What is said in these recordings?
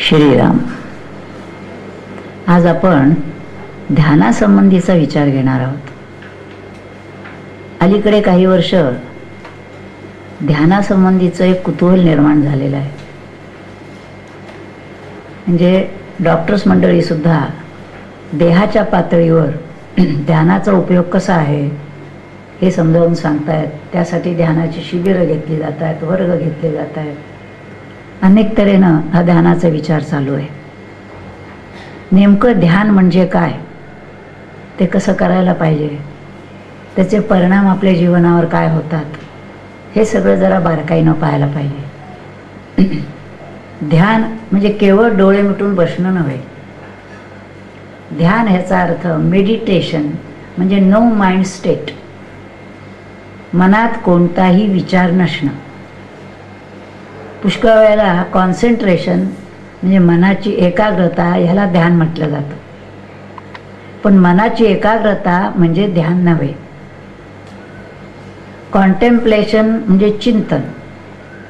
श्रीराम. आज आपण ध्यानासंबंधीचा विचार घेणार आहोत. अलीकडे काही वर्ष ध्यानासंबंधीचं एक कुतूहल निर्माण झालेलं आहे. म्हणजे डॉक्टर्स मंडळी सुद्धा देहाच्या पातळीवर ध्यानाचा उपयोग कसा आहे हे समजावून सांगतायत. त्यासाठी ध्यानाची शिबिरं घेतली जात आहेत, वर्ग घेतले जात आहेत. अनेक तऱ्हेनं हा ध्यानाचा विचार चालू आहे. नेमकं ध्यान म्हणजे काय, ते कसं करायला पाहिजे, त्याचे परिणाम आपल्या जीवनावर काय होतात, हे सगळं जरा बारकाईनं पाहायला पाहिजे. ध्यान म्हणजे केवळ डोळे मिटून बसणं नव्हे. ध्यान ह्याचा अर्थ मेडिटेशन म्हणजे नो माइंड स्टेट, मनात कोणताही विचार नसणं. पुष्कळ वेळेला कॉन्सन्ट्रेशन म्हणजे मनाची एकाग्रता ह्याला ध्यान म्हटलं जातं. पण मनाची एकाग्रता म्हणजे ध्यान नव्हे. कॉन्टेम्प्लेशन म्हणजे चिंतन,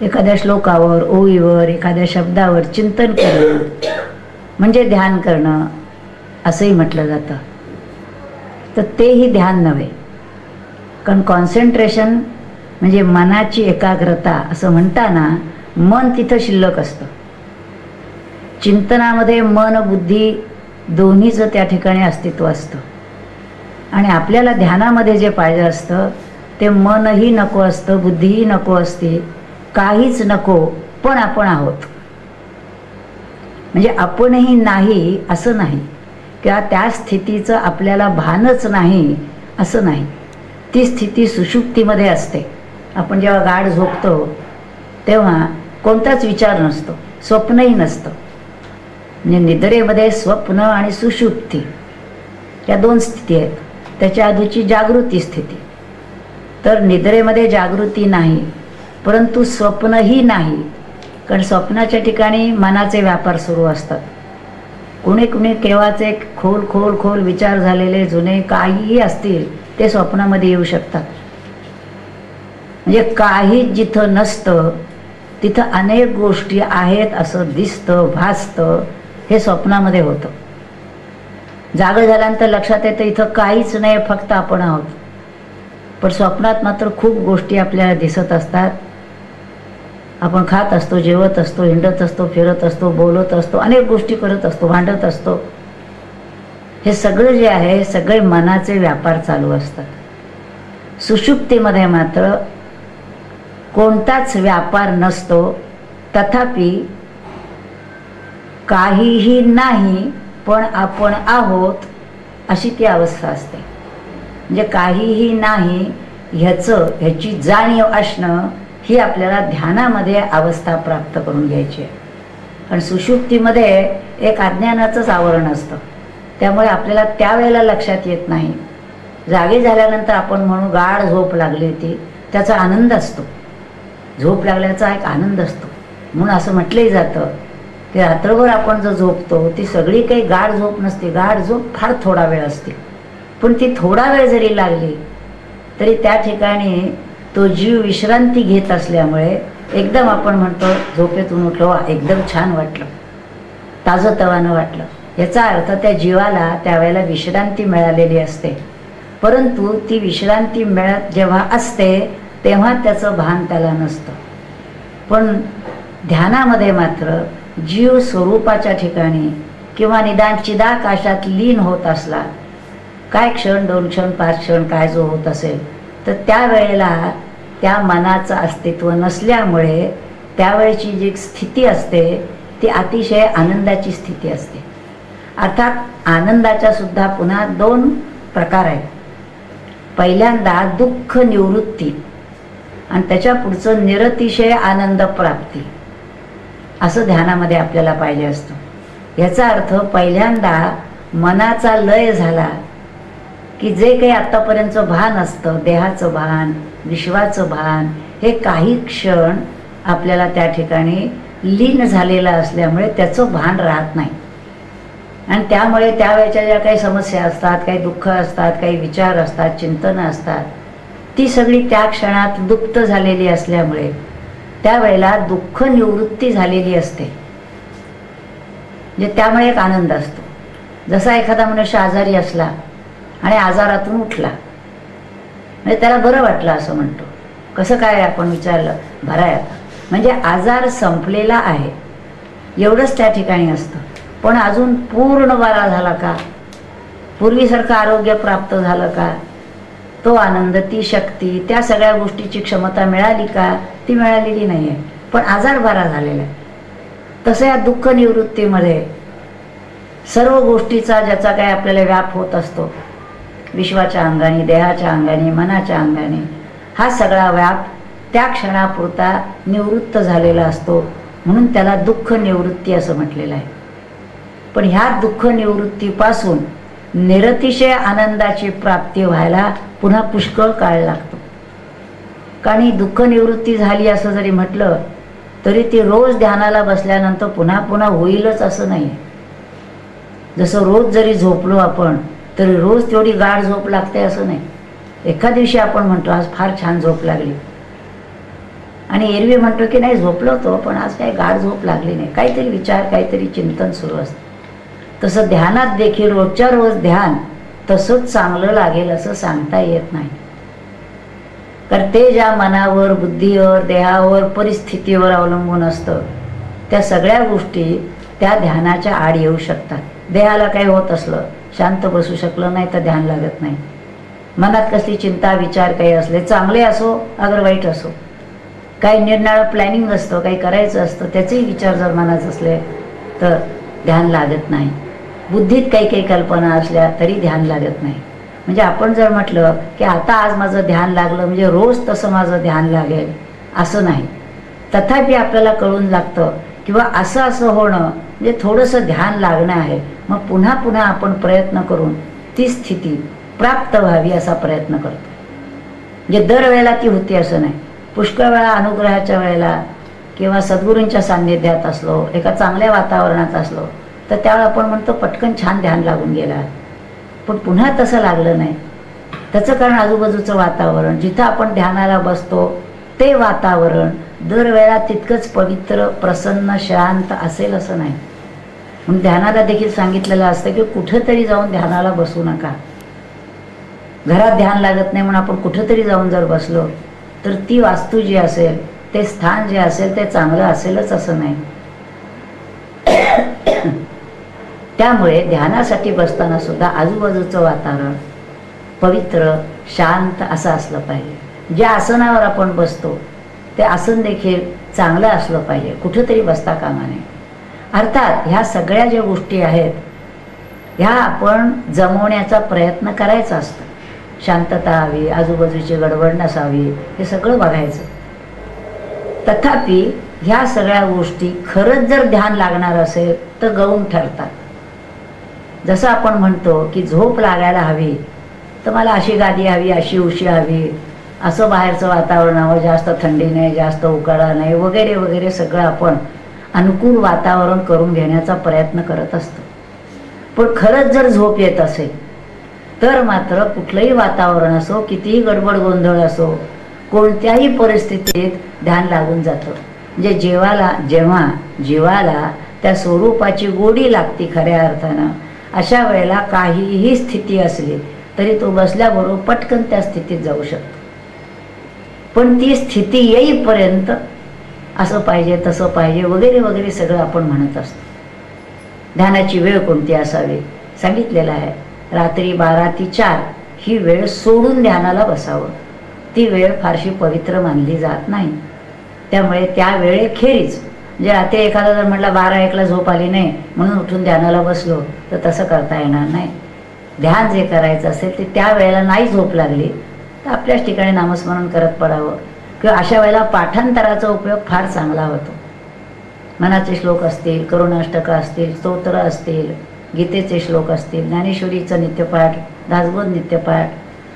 एखाद्या श्लोकावर, ओळीवर, एखाद्या शब्दावर चिंतन करणं म्हणजे ध्यान करणं असंही म्हटलं जातं. तर तेही ध्यान नव्हे. कारण कॉन्सन्ट्रेशन म्हणजे मनाची एकाग्रता असं म्हणताना मन तिथं शिल्लक असतं. चिंतनामध्ये मन बुद्धी दोन्हीचं त्या ठिकाणी अस्तित्व असतं. आणि आपल्याला ध्यानामध्ये जे पाहिजे असतं ते मनही नको असतं, बुद्धीही नको असते, काहीच नको, पण आपण आहोत. म्हणजे आपणही नाही असं नाही, किंवा त्या स्थितीचं आपल्याला भानच नाही असं नाही. ती स्थिती सुषुप्तीमध्ये असते. आपण जेव्हा गाढ झोपतो तेव्हा कोणताच विचार नसतो, स्वप्नही नसतं. म्हणजे निद्रेमध्ये स्वप्न आणि सुषुप्ती या दोन स्थिती आहेत. त्याच्या आधीची जागृती स्थिती. तर निद्रेमध्ये जागृती नाही, परंतु स्वप्नही नाही. कारण स्वप्नाच्या ठिकाणी मनाचे व्यापार सुरू असतात. कुणी कुणी केव्हाचे खोल खोल खोल विचार झालेले जुने काहीही असतील ते स्वप्नामध्ये येऊ शकतात. म्हणजे काही जिथं नसतं तिथं अनेक गोष्टी आहेत असं दिसतं, भासतं, हे स्वप्नामध्ये होतं. जागं झाल्यानंतर लक्षात येतं इथं काहीच नाही, फक्त आपण आहोत. पण स्वप्नात मात्र खूप गोष्टी आपल्याला दिसत असतात. आपण खात असतो, जेवत असतो, हिंडत असतो, फिरत असतो, बोलत असतो, अनेक गोष्टी करत असतो, भांडत असतो. हे सगळं जे आहे सगळे मनाचे व्यापार चालू असतात. सुषुप्तीमध्ये मात्र कोणताच व्यापार नसतो, तथापि काहीही नाही पण आपण आहोत अशी ती अवस्था असते. म्हणजे काहीही नाही ह्याची जाणीव असणं ही आपल्याला ध्यानामध्ये अवस्था प्राप्त करून घ्यायची आहे. कारण सुषुप्तीमध्ये एक अज्ञानाचंच आवरण असतं, त्यामुळे आपल्याला त्यावेळेला लक्षात येत नाही. जागे झाल्यानंतर आपण म्हणू गाढ झोप लागली होती, त्याचा आनंद असतो. झोप लागल्याचा एक आनंद असतो. म्हणून असं म्हटलंही जातं की रात्रभर आपण जर झोपतो ती सगळी काही गाढ झोप नसते. गाढ झोप फार थोडा वेळ असते, पण ती थोडा वेळ जरी लागली तरी त्या ठिकाणी तो जीव विश्रांती घेत असल्यामुळे एकदम आपण म्हणतो झोपेतून उठलो, एकदम छान वाटलं, ताजंतवानं वाटलं. याचा अर्थ त्या जीवाला त्यावेळेला विश्रांती मिळालेली असते. परंतु ती विश्रांती मिळत जेव्हा असते तेव्हा त्याचं भान त्याला नसतं. पण ध्यानामध्ये मात्र जीव स्वरूपाच्या ठिकाणी किंवा निदान चिदाकाशात लीन होत असला, काय क्षण, 2 क्षण, 5 क्षण काय जो होत असेल, तर त्यावेळेला त्या मनाचं अस्तित्व नसल्यामुळे त्यावेळेची जी स्थिती असते ती अतिशय आनंदाची स्थिती असते. अर्थात आनंदाच्या सुद्धा पुन्हा 2 प्रकार आहेत. पहिल्यांदा दुःख निवृत्ती आणि त्याच्या पुढचं निरतिशय आनंद प्राप्ती, असं ध्यानामध्ये आपल्याला पाहिजे असतं. याचा अर्थ पहिल्यांदा मनाचा लय झाला की जे काही आत्तापर्यंतचं भान असतं, देहाचं भान, विश्वाचं भान, हे काही क्षण आपल्याला त्या ठिकाणी लीन झालेलं असल्यामुळे त्याचं भान राहत नाही. आणि त्यामुळे त्यावेळेच्या ज्या काही समस्या असतात, काही दुःख असतात, काही विचार असतात, चिंतनं असतात, ती सगळी त्या क्षणात लुप्त झालेली असल्यामुळे त्यावेळेला दुःख निवृत्ती झालेली असते. म्हणजे त्यामुळे एक आनंद असतो. जसा एखादा मनुष्य आजारी असला आणि आजारातून उठला म्हणजे त्याला बरं वाटलं असं म्हणतो. कसं काय आपण विचारलं, बरं आहे आता, म्हणजे आजार संपलेला आहे एवढंच त्या ठिकाणी असतं. पण अजून पूर्ण बरा झाला का, पूर्वीसारखं आरोग्य प्राप्त झालं का, तो आनंद, ती शक्ती, त्या सगळ्या गोष्टीची क्षमता मिळाली का, ती मिळालेली नाही आहे. पण आजार बरा झालेला आहे. तसं या दुःख निवृत्तीमध्ये सर्व गोष्टीचा ज्याचा काय आपल्याला व्याप होत असतो, विश्वाच्या अंगाने, देहाच्या अंगाने, मनाच्या अंगाने, हा सगळा व्याप त्या क्षणापुरता निवृत्त झालेला असतो. म्हणून त्याला दुःख निवृत्ती असं म्हटलेलं आहे. पण ह्या दुःख निवृत्तीपासून निरतिशय आनंदाची प्राप्ती व्हायला पुन्हा पुष्कळ काळ लागतो. कारण दुःख निवृत्ती झाली असं जरी म्हटलं तरी ती रोज ध्यानाला बसल्यानंतर पुन्हा पुन्हा होईलच असं नाही. जसं रोज जरी झोपलो आपण तरी रोज तेवढी गाढ झोप लागते असं नाही. एका दिवशी आपण म्हणतो आज फार छान झोप लागली, आणि एरवी म्हणतो की नाही झोपलो होतो पण आज काही गाढ झोप लागली नाही, काहीतरी विचार, काहीतरी चिंतन सुरू असतं. तसं ध्यानात देखील रोजच्या रोज ध्यान तसंच चांगलं लागेल असं सांगता येत नाही. कारण ते ज्या मनावर, बुद्धीवर, देहावर, परिस्थितीवर अवलंबून असतं त्या सगळ्या गोष्टी त्या ध्यानाच्या आड येऊ शकतात. देहाला काही होत असलं, शांत बसू शकलं नाही तर ध्यान लागत नाही. मनात कसली चिंता, विचार काही असले, चांगले असो अगर वाईट असो, काही निरनिराळं प्लॅनिंग असतं, काही करायचं असतं, त्याचेही विचार जर मनात असले तर ध्यान लागत नाही. बुद्धीत काही काही कल्पना असल्या तरी ध्यान लागत नाही. म्हणजे आपण जर म्हटलं की आता आज माझं ध्यान लागलं म्हणजे रोज तसं माझं ध्यान लागेल असं नाही. तथापि आपल्याला कळून लागतं किंवा असं असं होणं म्हणजे थोडंसं ध्यान लागणं आहे. मग पुन्हा पुन्हा आपण प्रयत्न करून ती स्थिती प्राप्त व्हावी असा प्रयत्न करतो. म्हणजे दरवेळेला ती होती असं नाही. पुष्कळ वेळा अनुग्रहाच्या वेळेला किंवा सद्गुरूंच्या सान्निध्यात असलो, एका चांगल्या वातावरणात असलो तर त्यावेळेला आपण म्हणतो पटकन छान ध्यान लागून गेला, पण पुन्हा तसं लागलं नाही. त्याचं कारण आजूबाजूचं वातावरण, जिथं आपण ध्यानाला बसतो ते वातावरण दरवेळेला तितकंच पवित्र, प्रसन्न, शांत असेल असं नाही. म्हणून ध्यानाला देखील सांगितलेलं असतं की कुठंतरी जाऊन ध्यानाला बसू नका. घरात ध्यान लागत नाही म्हणून आपण कुठंतरी जाऊन जर बसलो तर ती वास्तू जी असेल, ते स्थान जे असेल ते चांगलं असेलच असं नाही. त्यामुळे ध्यानासाठी बसताना सुद्धा आजूबाजूचं वातावरण पवित्र, शांत असं असलं पाहिजे. ज्या आसनावर आपण बसतो ते आसन देखील चांगलं असलं पाहिजे, कुठंतरी बसता कामा नये. अर्थात ह्या सगळ्या ज्या गोष्टी आहेत ह्या आपण जमवण्याचा प्रयत्न करायचा असतो. शांतता हवी, आजूबाजूची गडबड नसावी, हे सगळं बघायचं. तथापि ह्या सगळ्या गोष्टी खरंच जर ध्यान लागणार असेल तर गौण ठरतात. जसं आपण म्हणतो की झोप लागायला हवी तर मला अशी गादी हवी, अशी उशी हवी, असं बाहेरचं वातावरण हवं, जास्त थंडी नाही, जास्त उकाडा नाही, वगैरे वगैरे सगळं आपण अनुकूल वातावरण करून घेण्याचा प्रयत्न करत असतो. पण खरंच जर झोप येत असेल तर मात्र कुठलंही वातावरण असो, कितीही गडबड गोंधळ असो, कोणत्याही परिस्थितीत ध्यान लागून जातं. म्हणजे जेव्हा जीवाला त्या स्वरूपाची गोडी लागते खऱ्या अर्थानं, अशा वेळेला काहीही स्थिती असली तरी तो बसल्याबरोबर पटकन त्या स्थितीत जाऊ शकतो. पण ती स्थिती येईपर्यंत असं पाहिजे, तसं पाहिजे, वगैरे वगैरे सगळं आपण म्हणत असतो. ध्यानाची वेळ कोणती असावी सांगितलेलं आहे. रात्री 12 ते 4 ही वेळ सोडून ध्यानाला बसावं. ती वेळ फारशी पवित्र मानली जात नाही. त्यामुळे त्या वेळेखेरीज म्हणजे रात्री एखादा जर म्हटलं 12-1ला झोप आली नाही म्हणून उठून ध्यानाला बसलो तर तसं करता येणार नाही. ध्यान जे करायचं असेल ते त्या वेळेला नाही झोप लागली तर आपल्याच ठिकाणी नामस्मरण करत पडावं. किंवा अशा वेळेला पाठांतराचा उपयोग फार चांगला होतो. मनाचे श्लोक असतील, करुणाष्टकं असतील, स्तोत्र असतील, गीतेचे श्लोक असतील, ज्ञानेश्वरीचं नित्यपाठ, दासबोध नित्यपाठ,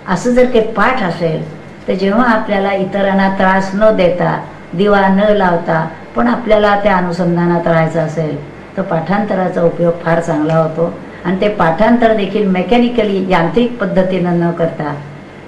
असं जर काही पाठ असेल तर जेव्हा आपल्याला इतरांना त्रास न देता, दिवा न लावता पण आपल्याला त्या अनुसंधानात राहायचं असेल तर पाठांतराचा उपयोग फार चांगला होतो. आणि ते पाठांतर देखील मेकॅनिकली, यांत्रिक पद्धतीनं न करता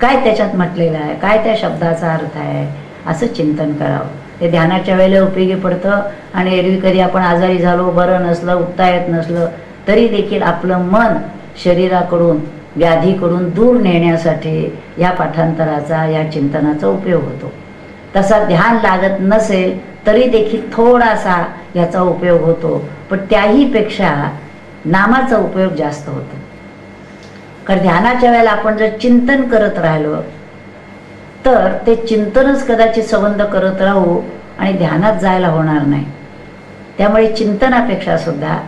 काय त्याच्यात म्हटलेलं आहे, काय त्या शब्दाचा अर्थ आहे असं चिंतन करावं. ते ध्यानाच्या वेळेला उपयोगी पडतं. आणि एरवी कधी आपण आजारी झालो, बरं नसलं, उठता येत नसलं तरी देखील आपलं मन शरीराकडून व्याधीकडून दूर नेण्यासाठी या पाठांतराचा, या चिंतनाचा उपयोग होतो. तसा ध्यान लागत नसेल तरी देखील थोडासा याचा उपयोग होतो, पण त्याहीपेक्षा नामाचा उपयोग जास्त होतो. कारण ध्यानाच्या वेळेला आपण जर चिंतन करत राहिलो तर ते चिंतनच कदाचित संबंध करत राहू आणि ध्यानात जायला होणार नाही. त्यामुळे चिंतनापेक्षा सुद्धा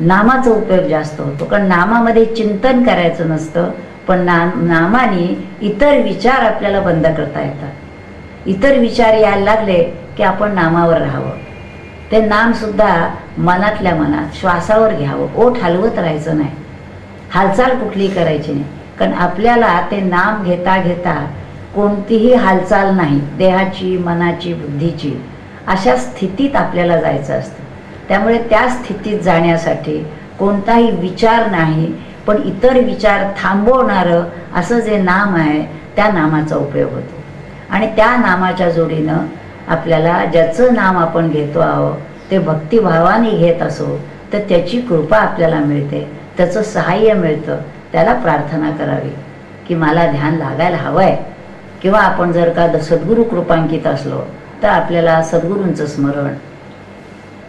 नामाचा उपयोग जास्त होतो. कारण नामामध्ये चिंतन करायचं नसतं, पण नामाने इतर विचार आपल्याला बंद करता येतात. इतर विचार यायला लागले की आपण नामावर राहावं. ते नामसुद्धा मनातल्या मनात श्वासावर घ्यावं, ओठ हलवत राहायचं नाही, हालचाल कुठली करायची नाही. कारण आपल्याला ते नाम घेता घेता कोणतीही हालचाल नाही, देहाची, मनाची, बुद्धीची, अशा स्थितीत आपल्याला जायचं असतं. त्यामुळे त्या स्थितीत जाण्यासाठी कोणताही विचार नाही, पण इतर विचार थांबवणारं असं जे नाम आहे त्या नामाचा उपयोग होतो. आणि त्या नामाच्या जोडीनं आपल्याला ज्याचं नाम आपण घेतो आहोत ते भक्तिभावाने घेत असो तर त्याची कृपा आपल्याला मिळते, त्याचं सहाय्य मिळतं. त्याला प्रार्थना करावी की मला ध्यान लागायला हवं आहे. किंवा आपण जर का सद्गुरू कृपांकित असलो तर आपल्याला सद्गुरूंचं स्मरण,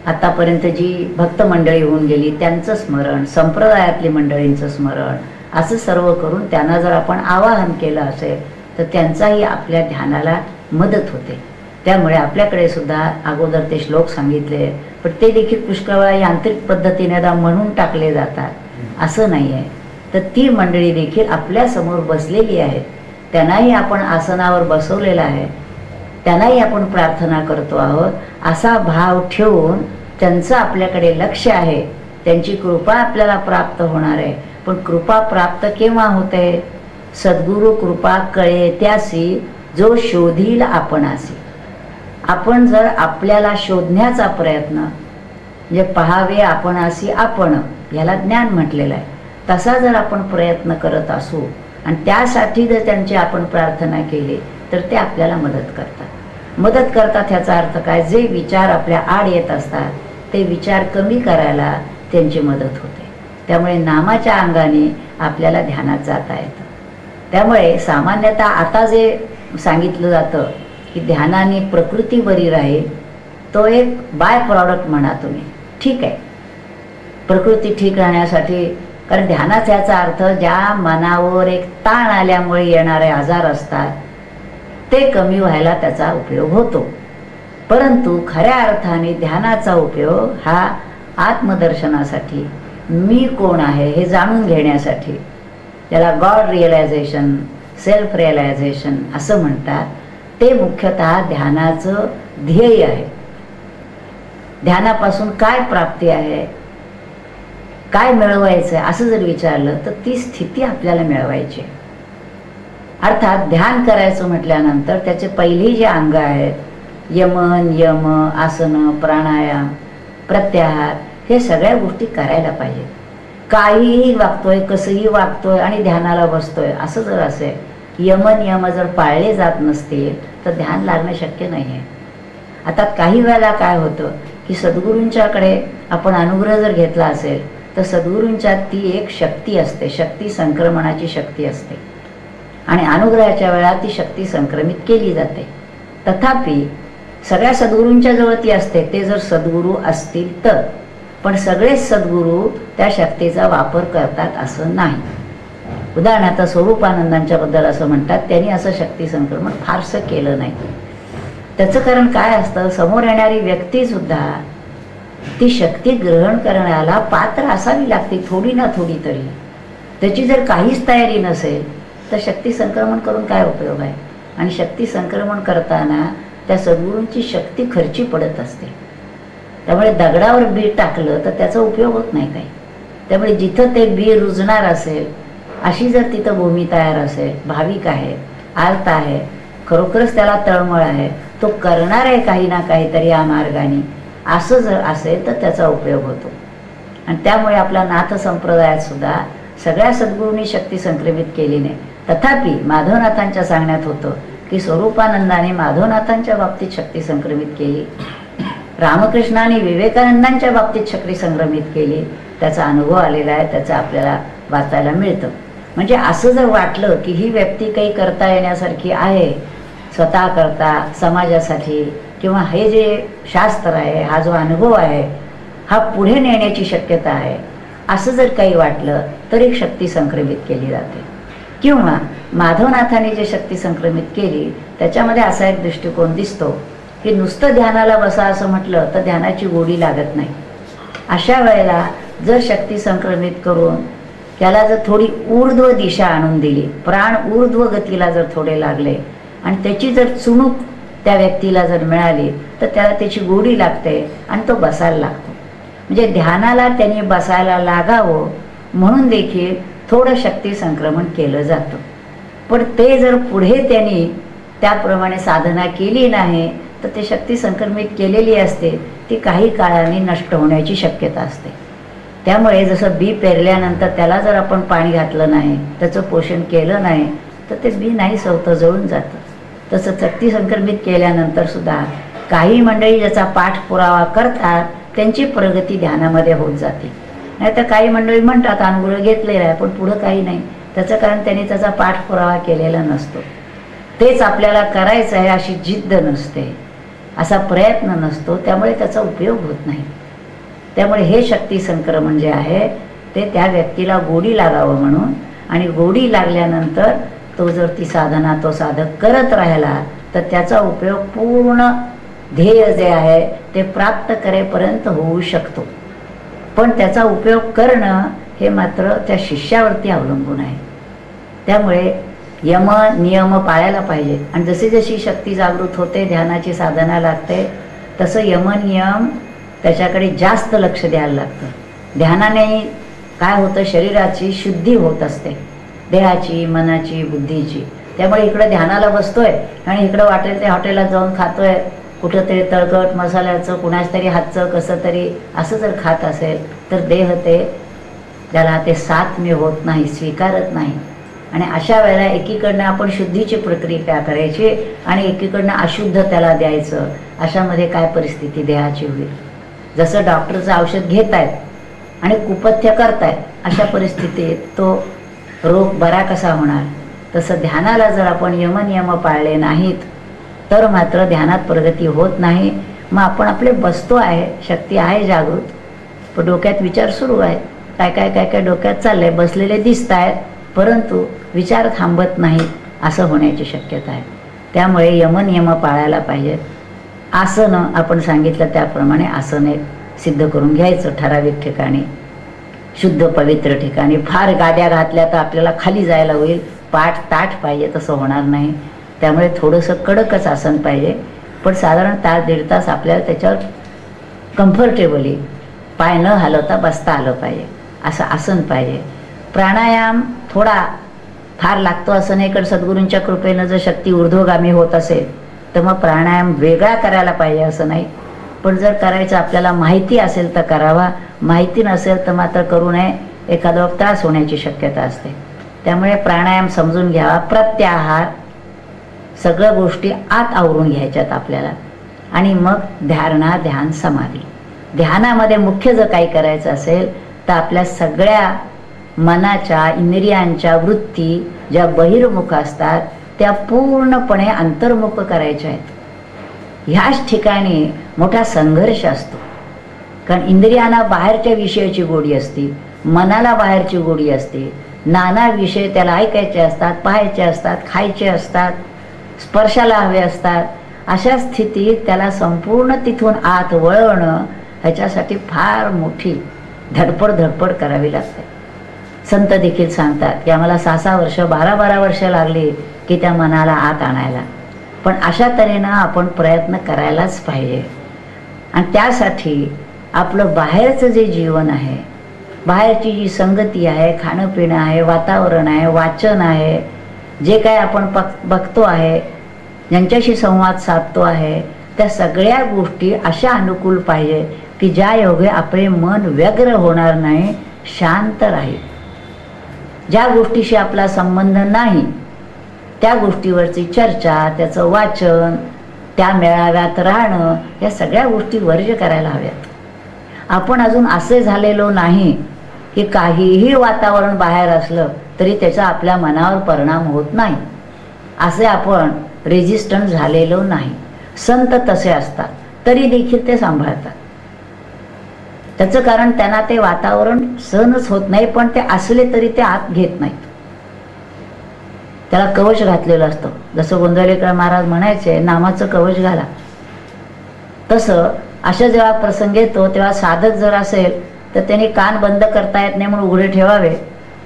आतापर्यंत जी भक्त मंडळी होऊन गेली त्यांचं स्मरण, संप्रदायातली मंडळींचं स्मरण, असं सर्व करून त्यांना जर आपण आवाहन केलं असेल तर त्यांचाही आपल्या ध्यानाला मदत होते. त्यामुळे आपल्याकडे सुद्धा अगोदर ते श्लोक सांगितले, पण ते देखील पुष्कळ वेळा यांत्रिक पद्धतीने म्हणून टाकले जातात, असं नाही आहे. तर ती मंडळी देखील आपल्यासमोर बसलेली आहेत, त्यांनाही आपण आसनावर बसवलेलं आहे, त्यांनाही आपण प्रार्थना करतो आहोत असा भाव ठेवून त्यांचं आपल्याकडे लक्ष आहे. त्यांची कृपा आपल्याला प्राप्त होणार आहे. पण कृपा प्राप्त केव्हा होते? सद्गुरु कृपा कळे त्यासी जो शोधील आपणासी. आपण जर आपल्याला शोधण्याचा प्रयत्न, म्हणजे पहावे आपणासी आपण, याला ज्ञान म्हटलेलं आहे, तसा जर आपण प्रयत्न करत असू आणि त्यासाठी जर त्यांची आपण प्रार्थना केली तर ते आपल्याला मदत करतात. मदत करतात ह्याचा अर्थ काय? जे विचार आपल्या आड येत असतात ते विचार कमी करायला त्यांची मदत होते. त्यामुळे नामाच्या अंगाने आपल्याला ध्यानात जाता येतं. त्यामुळे सामान्यतः आता जे सांगितलं जातं की ध्यानाने प्रकृती बरी राहील, तो एक बाय प्रॉडक्ट म्हणा तुम्ही, ठीक आहे, प्रकृती ठीक राहण्यासाठी. कारण ध्यानाचा याचा अर्थ ज्या मनावर एक ताण आल्यामुळे येणारे आजार असतात ते कमी व्हायला त्याचा उपयोग होतो. परंतु खऱ्या अर्थाने ध्यानाचा उपयोग हा आत्मदर्शनासाठी, मी कोण आहे हे जाणून घेण्यासाठी, त्याला गॉड रिअलायझेशन, सेल्फ रिअलायझेशन असं म्हणतात. ते मुख्यतः ध्यानाचं ध्येय आहे. ध्यानापासून काय प्राप्ती आहे, काय मिळवायचं आहे असं जर विचारलं तर ती स्थिती आपल्याला मिळवायची. अर्थात ध्यान करायचं म्हटल्यानंतर त्याचे पहिली जे अंग आहेत, यमन, यम, आसन, प्राणायाम, प्रत्याहार, हे सगळ्या गोष्टी करायला पाहिजे. काहीही वागतोय, कसंही वागतोय आणि ध्यानाला बसतोय असं जर असेल, यमन यम जर पाळले जात नसतील तर ध्यान लागणं शक्य नाही आहे. आता काही वेळेला काय होतं की सद्गुरूंच्याकडे आपण अनुग्रह जर घेतला असेल तर सद्गुरूंच्या ती एक शक्ती असते, शक्ती संक्रमणाची शक्ती असते आणि अनुग्रहाच्या वेळा ती शक्ती संक्रमित केली जाते. तथापि सगळ्या सद्गुरूंच्या जवळ ती असते, ते जर सद्गुरू असतील तर. पण सगळेच सद्गुरू त्या शक्तीचा वापर करतात असं नाही. उदाहरणार्थ स्वरूपानंदांच्या बद्दल असं म्हणतात, त्यांनी असं शक्ती संक्रमण फारसं केलं नाही. त्याचं कारण काय असतं, समोर येणारी व्यक्ती सुद्धा ती शक्ती ग्रहण करण्याला पात्र असावी लागते, थोडी ना थोडी तरी. त्याची जर काहीच तयारी नसेल तर शक्ती संक्रमण करून काय उपयोग आहे. आणि शक्ती संक्रमण करताना त्या सद्गुरूंची शक्ती खर्ची पडत असते. त्यामुळे दगडावर बी टाकलं तर त्याचा उपयोग होत नाही काही. त्यामुळे जिथं ते बी रुजणार असेल अशी जर तिथं भूमी तयार असेल, भाविक आहे, आर्त आहे, खरोखरच त्याला तळमळ आहे, तो करणार आहे काही ना काहीतरी या मार्गाने, असं जर असेल तर त्याचा उपयोग होतो. आणि त्यामुळे आपला नाथ संप्रदायात सुद्धा सगळ्या सद्गुरूंनी शक्ती संक्रमित केली नाही. तथापि माधवनाथांच्या सांगण्यात होतं की स्वरूपानंदाने माधवनाथांच्या बाबतीत शक्ती संक्रमित केली, रामकृष्णाने विवेकानंदांच्या बाबतीत शक्ती संक्रमित केली, त्याचा अनुभव आलेला आहे, त्याचं आपल्याला वाचायला मिळतं. म्हणजे असं जर वाटलं की ही व्यक्ती काही करता येण्यासारखी आहे, स्वतः करता, समाजासाठी, किंवा हे जे शास्त्र आहे, हा जो अनुभव आहे, हा पुढे नेण्याची शक्यता आहे, असं जर काही वाटलं तर एक शक्ती संक्रमित केली जाते. किंवा माधवनाथाने जे शक्ती संक्रमित केली त्याच्यामध्ये असा एक दृष्टिकोन दिसतो की नुसतं ध्यानाला बसा असं म्हटलं तर ध्यानाची गोडी लागत नाही. अशा वेळेला जर शक्ती संक्रमित करून त्याला जर थोडी ऊर्ध्व दिशा आणून दिली, प्राण ऊर्ध्व गतीला जर थोडे लागले आणि त्याची जर चुणूक त्या व्यक्तीला जर मिळाली तर त्याला त्याची गोडी लागते आणि तो बसायला लागतो. म्हणजे ध्यानाला त्यांनी बसायला लागावं म्हणून देखील थोडं शक्ती संक्रमण केलं जातं. पण ते जर पुढे त्यांनी त्याप्रमाणे साधना केली नाही तर ते शक्ती संक्रमित केलेली असते ती काही काळाने नष्ट होण्याची शक्यता असते. त्यामुळे जसं बी पेरल्यानंतर त्याला जर आपण पाणी घातलं नाही, त्याचं पोषण केलं नाही तर ते बी नाही सवतं, जळून जातं. तसं शक्ती संक्रमित केल्यानंतर सुद्धा काही मंडळी ज्याचा पाठपुरावा करतात त्यांची प्रगती ध्यानामध्ये होत जाते. नाही तर काही मंडळी म्हणतात अनुभव घेतलेला आहे पण पुढं काही नाही, त्याचं कारण त्यांनी त्याचा पाठपुरावा केलेला नसतो. तेच आपल्याला करायचं आहे अशी जिद्द नसते, असा प्रयत्न नसतो, त्यामुळे त्याचा उपयोग होत नाही. त्यामुळे हे शक्ती संक्रमण जे आहे ते त्या व्यक्तीला गोडी लागावं म्हणून, आणि गोडी लागल्यानंतर तो जर ती साधना तो साधक करत राहिला तर त्याचा उपयोग पूर्ण ध्येय जे आहे ते प्राप्त करेपर्यंत होऊ शकतो. पण त्याचा उपयोग करणं हे मात्र त्या शिष्यावरती अवलंबून आहे. त्यामुळे यम नियम पाळायला पाहिजे. आणि जशी जशी शक्ती जागृत होते, ध्यानाची साधना लागते, तसं यम नियम त्याच्याकडे जास्त लक्ष द्यायला लागतं. ध्यानाने काय होतं, शरीराची शुद्धी होत असते, देहाची, मनाची, बुद्धीची. त्यामुळे इकडं ध्यानाला बसतोय आणि इकडं वाटेल ते हॉटेलात जाऊन खातोय, कुठंतरी तळकट मसाल्याचं कुणाच तरी हातचं कसं तरी असं जर खात असेल तर देह ते त्याला ते सात्म्य होत नाही, स्वीकारत नाही. आणि अशा वेळेला एकीकडनं आपण शुद्धीची प्रक्रिया करायची आणि एकीकडनं अशुद्ध त्याला द्यायचं. अशामध्ये काय परिस्थिती देहाची होईल. जसं डॉक्टरचं औषध घेत आहेत आणि कुपथ्य करतायत, अशा परिस्थितीत तो रोग बरा कसा होणार. तसं ध्यानाला जर आपण यमनियम पाळले नाहीत तर मात्र ध्यानात प्रगती होत नाही. मग आपण आपले बसतो आहे, शक्ती आहे जागृत, पण डोक्यात विचार सुरू आहेत, काय काय काय काय डोक्यात चाललंय, बसलेले दिसत आहेत परंतु विचार थांबत नाहीत, असं होण्याची शक्यता आहे. त्यामुळे यमनियम पाळायला पाहिजेत. आसनं आपण सांगितलं त्याप्रमाणे आसन एक सिद्ध करून घ्यायचं ठराविक ठिकाणी, शुद्ध पवित्र ठिकाणी. फार गाद्या घातल्या तर आपल्याला खाली जायला होईल, पाठ ताठ पाहिजे, तसं होणार नाही. त्यामुळे थोडंसं कडकच आसन पाहिजे, पण साधारण तास दीड तास आपल्याला त्याच्यावर कम्फर्टेबली पाय न हलवता बसता आलं पाहिजे, असं आसन पाहिजे. प्राणायाम थोडा फार लागतो असं नाही, कारण सद्गुरूंच्या कृपेनं जर शक्ती ऊर्ध्वगामी होत असेल तर मग प्राणायाम वेगळा करायला पाहिजे असं नाही. पण जर करायचं आपल्याला माहिती असेल तर करावा, माहिती नसेल तर मात्र करू नये, एखादा त्रास होण्याची शक्यता असते. त्यामुळे प्राणायाम समजून घ्यावा. प्रत्याहार, सगळ्या गोष्टी आत आवरून घ्यायच्यात आपल्याला. आणि मग धारणा, ध्यान, समाधी. ध्यानामध्ये मुख्य जर काही करायचं असेल तर आपल्या सगळ्या मनाच्या, इंद्रियांच्या वृत्ती ज्या बहिर्मुख असतात त्या पूर्णपणे अंतर्मुख करायच्या आहेत. ह्याच ठिकाणी मोठा संघर्ष असतो, कारण इंद्रियांना बाहेरच्या विषयाची गोडी असते, मनाला बाहेरची गोडी असते, नाना विषय त्याला ऐकायचे असतात, पाहायचे असतात, खायचे असतात, स्पर्शाला हवे असतात. अशा स्थितीत त्याला संपूर्ण तिथून आत वळवणं ह्याच्यासाठी फार मोठी धडपड करावी लागते. संत देखील सांगतात की आम्हाला 6-6 वर्ष, 12-12 वर्ष लागली की त्या मनाला आत आणायला. पण अशा तऱ्हेनं आपण प्रयत्न करायलाच पाहिजे. आणि त्यासाठी आपलं बाहेरचं जे जीवन आहे, बाहेरची जी संगती आहे, खाणं पिणं आहे, वातावरण आहे, वाचन आहे, जे काय आपण बघतो आहे, ज्यांच्याशी संवाद साधतो आहे, त्या सगळ्या गोष्टी अशा अनुकूल पाहिजे की ज्या योगे आपले मन व्यग्र होणार नाही, शांत राहील. ज्या गोष्टीशी आपला संबंध नाही त्या गोष्टीवरची चर्चा, त्याचं वाचन, त्या मेळाव्यात राहणं, या सगळ्या गोष्टी वर्ज्य करायला हव्यात. आपण अजून असे झालेलो नाही की काहीही वातावरण बाहेर असलं तरी त्याचा आपल्या मनावर परिणाम होत नाही, असे आपण रेजिस्टंट झालेलो नाही. संत तसे असतात, तरी देखील ते सांभाळतात. त्याचं कारण त्यांना ते वातावरण सहनच होत नाही, पण ते असले तरी ते आत घेत नाहीत. त्याला कवच घातलेलं असतं. जसं गोंदवलेकर महाराज म्हणायचे, नामाचं कवच घाला. तसं अशा जेव्हा प्रसंग येतो तेव्हा साधक जर असेल तर त्याने कान बंद करता येत नाही म्हणून उघडे ठेवावे,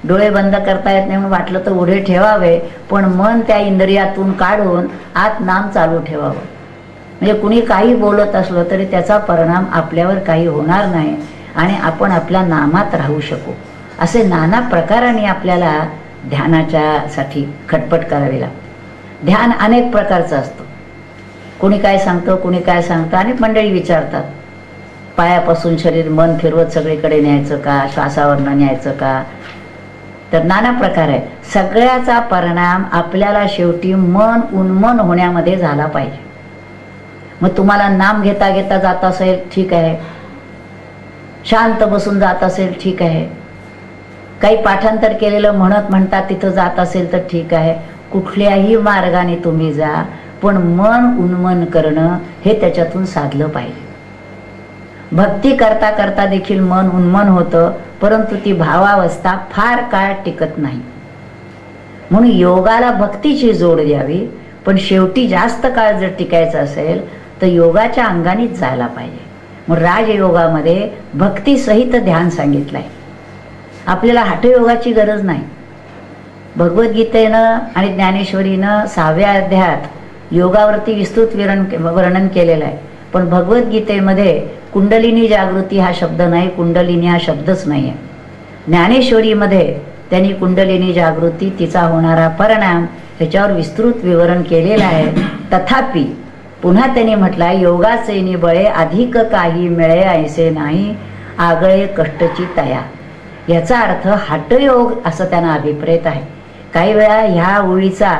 डोळे बंद करता येत नाही म्हणून वाटलं तर उघडे ठेवावे, पण मन त्या इंद्रियातून काढून आत नाम चालू ठेवावं. म्हणजे कुणी काही बोलत असलं तरी त्याचा परिणाम आपल्यावर काही होणार नाही आणि आपण आपल्या नामात राहू शकू. असे नाना प्रकाराने आपल्याला ध्यानाच्यासाठी खटपट करावी लागते. ध्यान अनेक प्रकारचं असतं. कोणी काय सांगतं, कोणी काय सांगतं. अनेक मंडळी विचारतात, पायापासून शरीर मन फिरवत सगळीकडे न्यायचं का, श्वासावरनं न्यायचं का. तर नाना प्रकार आहे. सगळ्याचा परिणाम आपल्याला शेवटी मन उन्मन होण्यामध्ये झाला पाहिजे. मग तुम्हाला नाम घेता घेता जात असेल ठीक आहे, शांत बसून जात असेल ठीक आहे, काही पाठांतर केलेलं म्हणत म्हणता तिथं जात असेल तर ठीक आहे. कुठल्याही मार्गाने तुम्ही जा, पण मन उन्मन करणं हे त्याच्यातून साधलं पाहिजे. भक्ती करता करता देखील मन उन्मन होतं, परंतु ती भावावस्था फार काळ टिकत नाही. म्हणून योगाला भक्तीची जोड द्यावी, पण शेवटी जास्त काळ जर टिकायचं असेल तर योगाच्या अंगानेच जायला पाहिजे. मग राजयोगामध्ये भक्तीसहित ध्यान सांगितलंय. आपल्याला हठयोगाची गरज नाही. भगवद्गीतेनं आणि ज्ञानेश्वरीनं 6व्या अध्यायात योगावरती विस्तृत वर्णन केलेलं आहे. पण भगवद्गीतेमध्ये कुंडलिनी जागृती हा शब्द नाही, कुंडलिनी हा शब्दच नाही आहे. ज्ञानेश्वरीमध्ये त्यांनी कुंडलिनी जागृती, तिचा होणारा परिणाम ह्याच्यावर विस्तृत विवरण केलेलं आहे. तथापि पुन्हा त्यांनी म्हटलंय, योगाचे निबळे अधिक काही मिळे ऐसे नाही, आगळे कष्टची तया. याचा अर्थ हठयोग असं त्यांना अभिप्रेत आहे. काही वेळा ह्या ओळीचा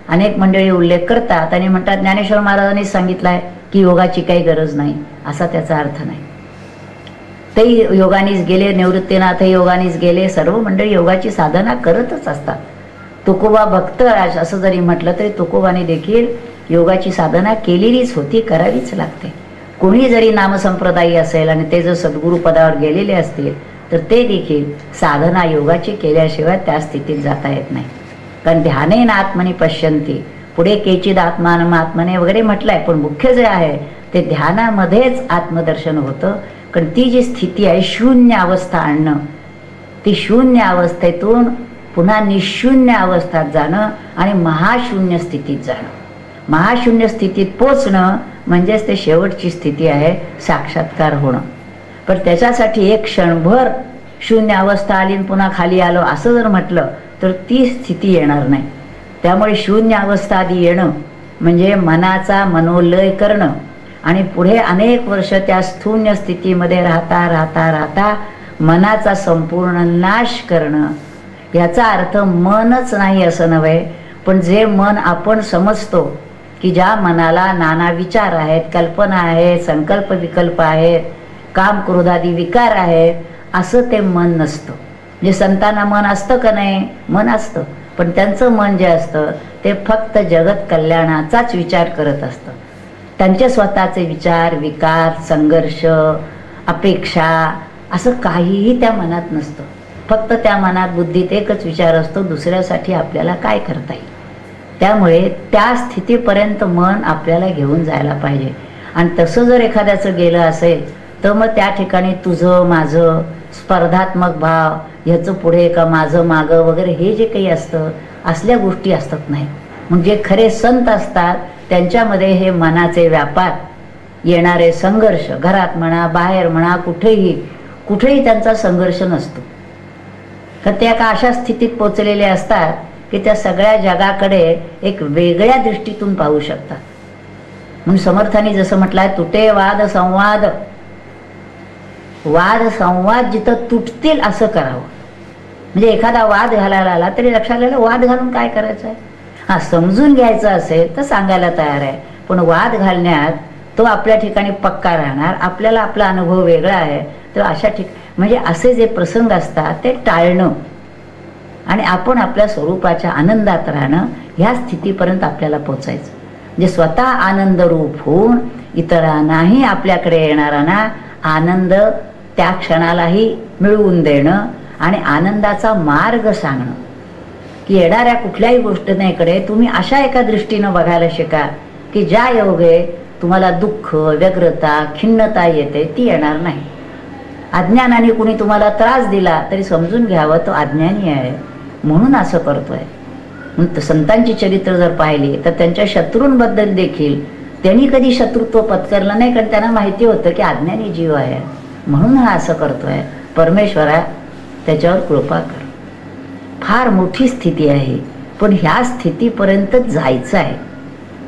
अनेक मंडळी उल्लेख करतात आणि म्हणतात ज्ञानेश्वर महाराजांनी सांगितलंय की योगाची काही गरज नाही, असा त्याचा अर्थ नाही. ते योगानीच गेले, निवृत्तीनाथ योगानीच गेले, सर्व मंडळी योगाची साधना करतच असतात. तुकोबा भक्त असं जरी म्हटलं तरी तुकोबाने देखील योगाची साधना केलेलीच होती, करावीच लागते. कोणी जरी नामसंप्रदायी असेल आणि ते जर सद्गुरू पदावर गेलेले असतील तर ते देखील साधना योगाची केल्याशिवाय त्या स्थितीत जाता येत नाही. कारण ध्यानेन आत्मनि पश्यन्ति, पुढे केचिद आत्मानम आत्मने वगैरे म्हटलंय, पण मुख्य जे आहे ते ध्यानामध्येच आत्मदर्शन होतं. कारण ती जी स्थिती आहे शून्य अवस्था आणणं, ती शून्य अवस्थेतून पुन्हा निशून्य अवस्थेत जाणं आणि महाशून्य स्थितीत जाणं. महाशून्य स्थितीत पोचणं म्हणजेच ते शेवटची स्थिती आहे, साक्षात्कार होणं. पण त्याच्यासाठी एक क्षणभर शून्य अवस्था आली पुन्हा खाली आलो असं जर म्हटलं तर ती स्थिती येणार नाही. त्यामुळे शून्य अवस्था आधी येणं म्हणजे मनाचा मनोलय करणं आणि पुढे अनेक वर्ष त्या शून्य स्थितीमध्ये राहता राहता राहता मनाचा संपूर्ण नाश करणं. याचा अर्थ मनच नाही असं नव्हे, पण जे मन आपण समजतो की ज्या मनाला नाना विचार आहेत, कल्पना आहेत, संकल्प विकल्प आहेत, काम क्रोधादी विकार आहेत, असं ते मन नसतं. म्हणजे संतांना मन असतं का नाही? मन असतं, पण त्यांचं मन जे असतं ते फक्त जगत कल्याणाचाच विचार करत असतं. त्यांचे स्वतःचे विचार, विकार, संघर्ष, अपेक्षा असं काहीही त्या मनात नसतं. फक्त त्या मनात बुद्धीत एकच विचार असतो, दुसऱ्यासाठी आपल्याला काय करता येईल. त्यामुळे त्या स्थितीपर्यंत मन आपल्याला घेऊन जायला पाहिजे. आणि तसं जर एखाद्याचं गेलं असेल तर मग त्या ठिकाणी तुझं माझं स्पर्धात्मक भाव, ह्याचं पुढे का माझं मागं वगैरे हे जे काही असतं असल्या गोष्टी असतात नाही. म्हणजे खरे संत असतात त्यांच्यामध्ये हे मनाचे व्यापार, येणारे संघर्ष, घरात म्हणा बाहेर म्हणा कुठेही त्यांचा संघर्ष नसतो. तर त्या का अशा स्थितीत पोचलेले असतात की त्या सगळ्या जगाकडे एक वेगळ्या दृष्टीतून पाहू शकतात. म्हणून समर्थांनी जसं म्हटलंय, तुटे वाद संवाद, वाद संवाद जिथं तुटतील असं करावं. म्हणजे एखादा वाद घालायला आला तरी लक्षात आलं वाद घालून काय करायचं आहे. समजून घ्यायचं असेल तर सांगायला तयार आहे, पण वाद घालण्यात तो आपल्या ठिकाणी पक्का राहणार, आपल्याला आपला अनुभव वेगळा आहे, तर अशा म्हणजे असे जे प्रसंग असतात ते टाळणं आणि आपण आपल्या स्वरूपाच्या आनंदात राहणं, ह्या स्थितीपर्यंत आपल्याला पोचायचं. म्हणजे स्वतः आनंद रूप होऊन इतरांनाही आपल्याकडे येणारा आनंद त्या क्षणालाही मिळवून देणं आणि आनंदाचा मार्ग सांगणं, की येणाऱ्या कुठल्याही गोष्टीकडे तुम्ही अशा एका दृष्टीनं बघायला शिका की ज्या योगे तुम्हाला दुःख, व्यग्रता, खिन्नता येते ती येणार नाही. अज्ञानाने कुणी तुम्हाला त्रास दिला तरी समजून घ्यावं तो अज्ञानी आहे म्हणून असं करतोय. संतांची चरित्र जर पाहिली तर त्यांच्या शत्रूंबद्दल देखील त्यांनी कधी शत्रुत्व पत्करलं नाही, कारण त्यांना माहिती होतं की अज्ञानी जीव आहे म्हणून हा असं करतोय. परमेश्वरा त्याच्यावर कृपा कर. फार मोठी स्थिती आहे, पण ह्या स्थितीपर्यंत जायचं आहे.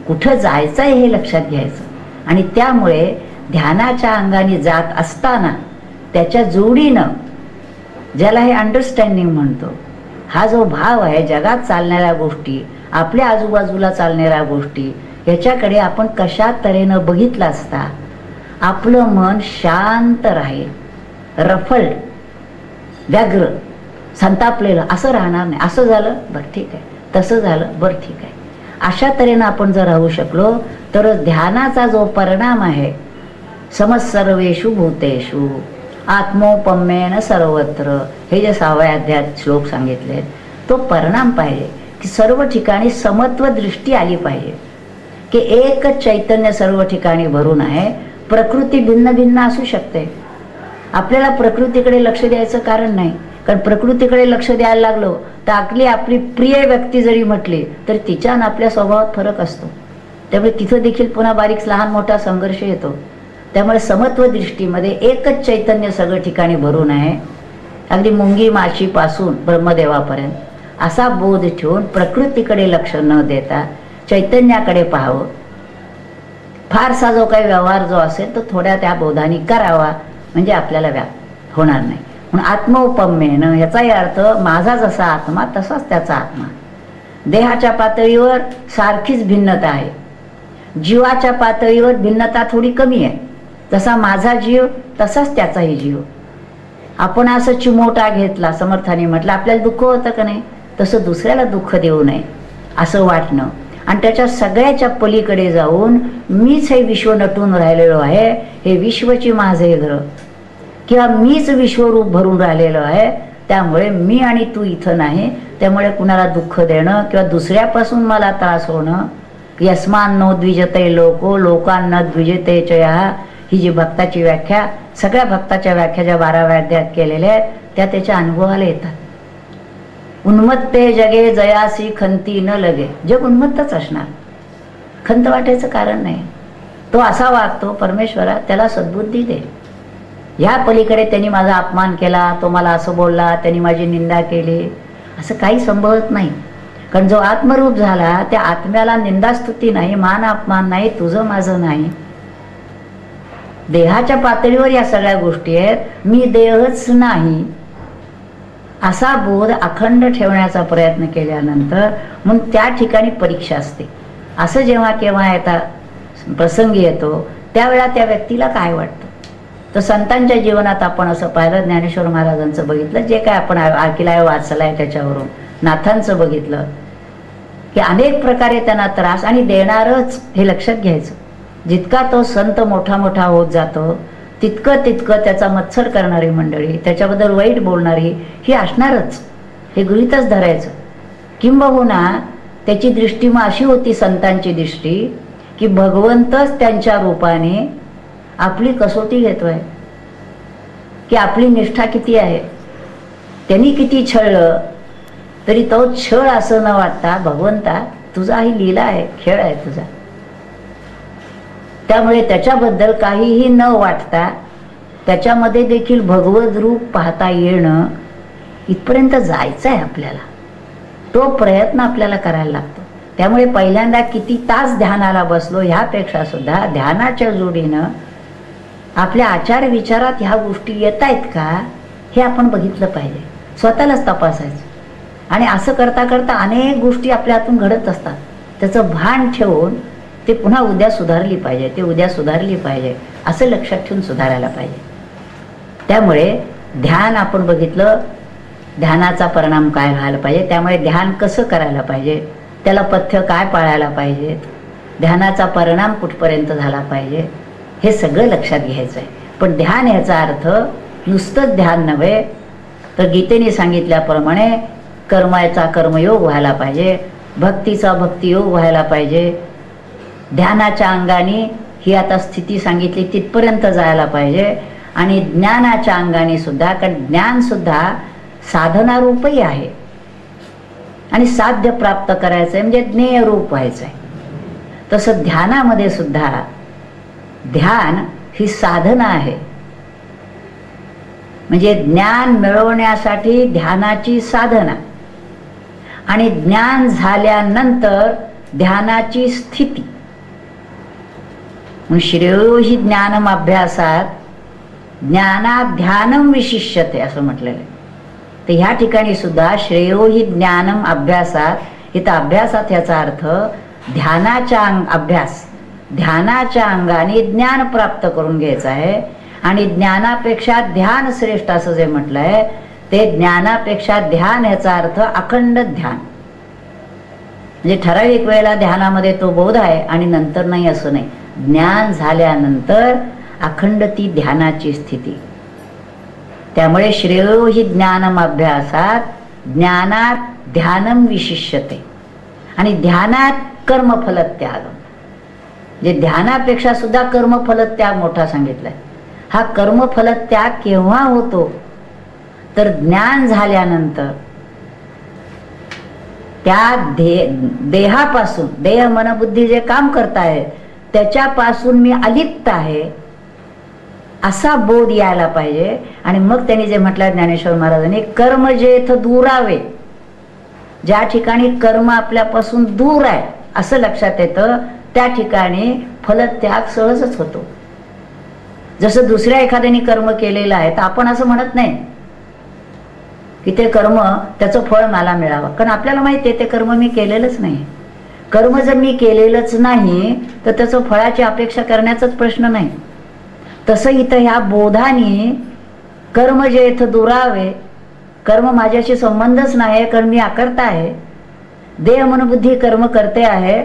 कुठं जायचं आहे हे लक्षात घ्यायचं. आणि त्यामुळे ध्यानाच्या अंगाने जात असताना त्याच्या जोडीनं, ज्याला हे अंडरस्टँडिंग म्हणतो, हा जो भाव आहे, जगात चालणाऱ्या गोष्टी, आपल्या आजूबाजूला चालणाऱ्या गोष्टी, याच्याकडे आपण कशा तऱ्हेनं बघितलं असता आपलं मन शांत राहील, रफल्ड, व्यग्र, संतापलेलं असं राहणार नाही. असं झालं बरं ठीक आहे, तसं झालं बरं ठीक आहे, अशा तऱ्हेनं आपण जर राहू शकलो तर ध्यानाचा जो परिणाम आहे, समसर्वेषु भूतेषु आत्मोपम्येन सर्वत्र, हे जे 6व्या अध्यायात श्लोक सांगितले, तो परिणाम पाहिजे की सर्व ठिकाणी समत्व दृष्टी आली पाहिजे, की एक चैतन्य सर्व ठिकाणी भरून आहे. प्रकृती भिन्न भिन्न असू शकते, आपल्याला प्रकृतीकडे लक्ष द्यायचं कारण नाही, कारण प्रकृतीकडे लक्ष द्यायला लागलो तर आपली प्रिय व्यक्ती जरी म्हटली तर तिच्या आणि आपल्या स्वभावात फरक असतो. त्यामुळे तिथं देखील पुन्हा बारीक लहान मोठा संघर्ष येतो. त्यामुळे समत्व दृष्टीमध्ये एकच चैतन्य सगळं ठिकाणी भरून आहे, अगदी मुंगी माशीपासून ब्रह्मदेवापर्यंत असा बोध ठेवून प्रकृतीकडे लक्ष न देता चैतन्याकडे पाहावं. फारसा जो काही व्यवहार जो असेल तो थोड्या त्या बोधाने करावा, म्हणजे आपल्याला व्याप होणार नाही. म्हणून आत्मोपम्येन याचाही अर्थ माझा जसा आत्मा तसाच त्याचा आत्मा. देहाच्या पातळीवर सारखीच भिन्नता आहे, जीवाच्या पातळीवर भिन्नता थोडी कमी आहे. जसा माझा जीव तसाच त्याचाही जीव. आपण असं चिमोटा घेतला, समर्थाने म्हटलं आपल्याला दुःख होतं का नाही, तसं दुसऱ्याला दुःख देऊ नये असं वाटणं आणि त्याच्या सगळ्याच्या पलीकडे जाऊन मीच हे विश्व नटून राहिलेलो आहे, हे विश्वची माझे घर, किंवा मीच विश्वरूप भरून राहिलेलो आहे, त्यामुळे मी आणि तू इथं नाही, त्यामुळे कुणाला दुःख देणं किंवा दुसऱ्यापासून मला त्रास होणं. यस्मान नो द्विजते लोको लोकांना द्विजते चया, ही जी भक्ताची व्याख्या, सगळ्या भक्ताच्या व्याख्या ज्या 12व्या अध्यायात केलेल्या आहेत त्या त्याच्या अनुभवाला येतात. उन्मत्ते जगे जयासी खंती न लगे, जग उन्मत्तच असणार, खंत वाटायचं कारण नाही. तो असा वागतो, परमेश्वरा त्याला सद्बुद्धी दे. या पलीकडे त्यांनी माझा अपमान केला, तो मला असं बोलला, त्यांनी माझी निंदा केली, असं काही संभवत नाही. कारण जो आत्मरूप झाला त्या आत्म्याला निंदास्तुती नाही, मान अपमान नाही, तुझं माझं नाही. देहाच्या पातळीवर या सगळ्या गोष्टी आहेत, मी देहच नाही असा बोध अखंड ठेवण्याचा प्रयत्न केल्यानंतर मग त्या ठिकाणी परीक्षा असते. असं जेव्हा केव्हा येतात प्रसंग येतो त्यावेळा त्या व्यक्तीला काय वाटतं. तर संतांच्या जीवनात आपण असं पाहिलं, ज्ञानेश्वर महाराजांचं बघितलं, जे काय आपण आकिलाय वाचलाय त्याच्यावरून, नाथांचं बघितलं की अनेक प्रकारे त्यांना त्रास आणि देणारच हे लक्षात घ्यायचं. जितका तो संत मोठा मोठा होत जातो तितकं तितकं त्याचा मत्सर करणारी मंडळी, त्याच्याबद्दल वाईट बोलणारी ही असणारच, हे गृहीतच धरायचं. किंबहुना त्याची दृष्टी मग अशी होती, संतांची दृष्टी, की भगवंतच त्यांच्या रूपाने आपली कसोटी घेतोय, की आपली निष्ठा किती आहे. त्यांनी किती छळलं तरी तो छळ असं न वाटता, भगवंता तुझा ही लीला आहे, खेळ आहे तुझा, त्यामुळे त्याच्याबद्दल काहीही न वाटता त्याच्यामध्ये देखील भगवत रूप पाहता येणं, इथपर्यंत जायचं आहे आपल्याला. तो प्रयत्न आपल्याला करायला लागतो. त्यामुळे पहिल्यांदा किती तास ध्यानाला बसलो ह्यापेक्षा सुद्धा ध्यानाच्या जोडीनं आपल्या आचार विचारात ह्या गोष्टी येत आहेत का हे आपण बघितलं पाहिजे, स्वतःलाच तपासायचं. आणि असं करता करता अनेक गोष्टी आपल्या हातून घडत असतात. त्याचं भान ठेवून ते पुन्हा उद्या सुधारली पाहिजे, ते उद्या सुधारली पाहिजे असं लक्षात ठेवून सुधारायला पाहिजे. त्यामुळे ध्यान आपण बघितलं, ध्यानाचा परिणाम काय व्हायला पाहिजे, त्यामुळे ध्यान कसं करायला पाहिजे, त्याला पथ्य काय पाळायला पाहिजेत, ध्यानाचा परिणाम कुठपर्यंत झाला पाहिजे, हे सगळं लक्षात घ्यायचं आहे. पण ध्यान याचा अर्थ नुसतंच ध्यान नव्हे, तर गीतेने सांगितल्याप्रमाणे कर्माचा कर्मयोग व्हायला पाहिजे, भक्तीचा भक्तियोग व्हायला पाहिजे, ध्यानाच्या अंगाने ही आता स्थिती सांगितली तिथपर्यंत जायला पाहिजे, आणि ज्ञानाच्या अंगाने सुद्धा, कारण ज्ञान सुद्धा साधनारूपही आहे आणि साध्य प्राप्त करायचं आहे म्हणजे ज्ञेय रूप व्हायचं आहे. तसं ध्यानामध्ये सुद्धा ध्यान ही साधना आहे, म्हणजे ज्ञान मिळवण्यासाठी ध्यानाची साधना, आणि ज्ञान झाल्यानंतर ध्यानाची स्थिती. श्रेयो हि ज्ञानम अभ्यासात ज्ञानात ध्यानम विशिष्यते असं म्हटलेलं आहे. तर ह्या ठिकाणी सुद्धा श्रेयो हि ज्ञानम अभ्यासात, इथं अभ्यासात याचा अर्थ ध्यानाच्या अभ्यास, ध्यानाच्या अंगाने ज्ञान प्राप्त करून घ्यायचं आहे. आणि ज्ञानापेक्षा ध्यान श्रेष्ठ असं जे म्हटलंय, ते ज्ञानापेक्षा ध्यान याचा अर्थ अखंड ध्यान, म्हणजे ठराविक वेळेला ध्यानामध्ये तो बोध आहे आणि नंतर नाही असं नाही. ज्ञान झाल्यानंतर अखंड ती ध्यानाची स्थिती. त्यामुळे श्रेयो हि ज्ञानम अभ्यासात ज्ञानात ध्यानम विशिष्यते, आणि ध्यानात कर्मफल त्याग, म्हणजे ध्यानापेक्षा सुद्धा कर्मफल त्याग मोठा सांगितलाय. हा कर्मफल त्याग केव्हा होतो, तर ज्ञान झाल्यानंतर. त्या देहापासून, देह मन बुद्धी जे काम करताय त्याच्यापासून मी अलिप्त आहे असा बोध यायला पाहिजे. आणि मग त्यांनी जे म्हटलं ज्ञानेश्वर महाराजांनी, कर्म जेथ दूरावे, ज्या ठिकाणी कर्म आपल्यापासून दूर आहे असं लक्षात येतं, त्या ठिकाणी फलत्याग सहजच होतो. जसं दुसऱ्या एखाद्याने कर्म केलेलं आहे तर आपण असं म्हणत नाही की ते कर्म त्याचं फळ मला मिळावं, कारण आपल्याला माहिती आहे ते कर्म मी केलेलंच नाही. कर्म जर मी केलेलंच नाही तर त्याचं फळाची अपेक्षा करण्याचाच प्रश्न नाही. तसं इथं ह्या बोधाने कर्म जे इथं दुरावे, कर्म माझ्याशी संबंधच नाही कारण मी आकर्ता आहे, देह मनबुद्धी कर्म करते आहे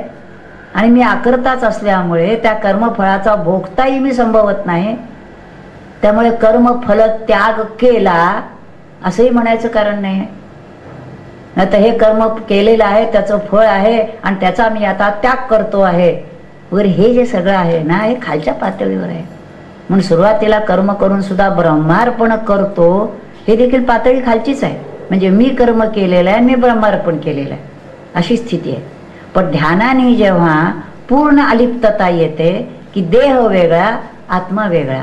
आणि मी आकर्ताच असल्यामुळे त्या कर्मफळाचा भोगताही मी संभवत नाही. त्यामुळे कर्मफल त्याग केला असंही म्हणायचं कारण नाही. नाही तर हे कर्म केलेलं आहे, त्याचं फळ आहे आणि त्याचा मी आता त्याग करतो आहे वगैरे, हे जे सगळं आहे ना, हे खालच्या पातळीवर आहे. म्हणून सुरुवातीला कर्म करून सुद्धा ब्रह्मार्पण करतो, हे देखील पातळी खालचीच आहे. म्हणजे मी कर्म केलेलं आहे, मी ब्रह्मार्पण केलेलं आहे अशी स्थिती आहे. पण ध्यानाने जेव्हा पूर्ण अलिप्तता येते की देह वेगळा आत्मा वेगळा,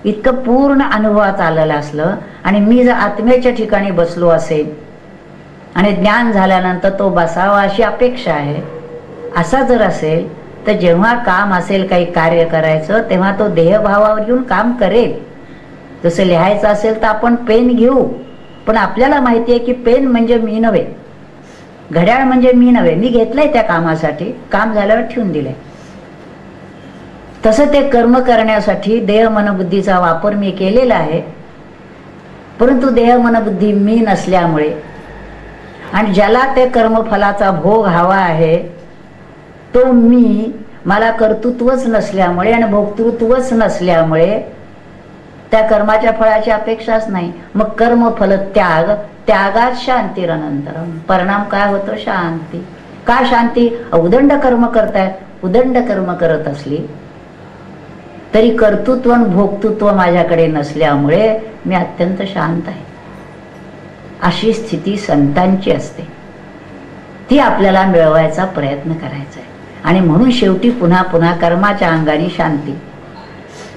इतकं पूर्ण अनुभवात आलेलं असलं, आणि मी जर आत्म्याच्या ठिकाणी बसलो असेल आणि ज्ञान झाल्यानंतर तो बसावा अशी अपेक्षा आहे, असा जर असेल तर जेव्हा काम असेल काही कार्य करायचं तेव्हा तो देहभावावर येऊन काम करेल. जसं लिहायचं असेल तर आपण पेन घेऊ, पण आपल्याला माहिती आहे की पेन म्हणजे मी नव्हे, घड्याळ म्हणजे मी नव्हे, मी घेतलंय त्या कामासाठी, काम झाल्यावर ठेवून दिलंय. तसं ते कर्म करण्यासाठी देह मनबुद्धीचा वापर मी केलेला आहे, परंतु देह मनबुद्धी मी नसल्यामुळे, आणि ज्याला ते कर्मफलाचा भोग हवा आहे तो मी, मला कर्तृत्वच नसल्यामुळे आणि भोक्तृत्वच नसल्यामुळे त्या कर्माच्या फळाची अपेक्षाच नाही. मग कर्मफल त्याग, त्यागात शांतीरनंतरम, परिणाम काय होतो? शांती. का शांती? उदंड कर्म करतायत, उदंड कर्म करत असली तरी कर्तृत्व आणि भोक्तृत्व माझ्याकडे नसल्यामुळे मी अत्यंत शांत आहे. अशी स्थिती संतांची असते, ती आपल्याला मिळवायचा प्रयत्न करायचा आहे. आणि म्हणून शेवटी पुन्हा पुन्हा कर्माच्या अंगाने शांती,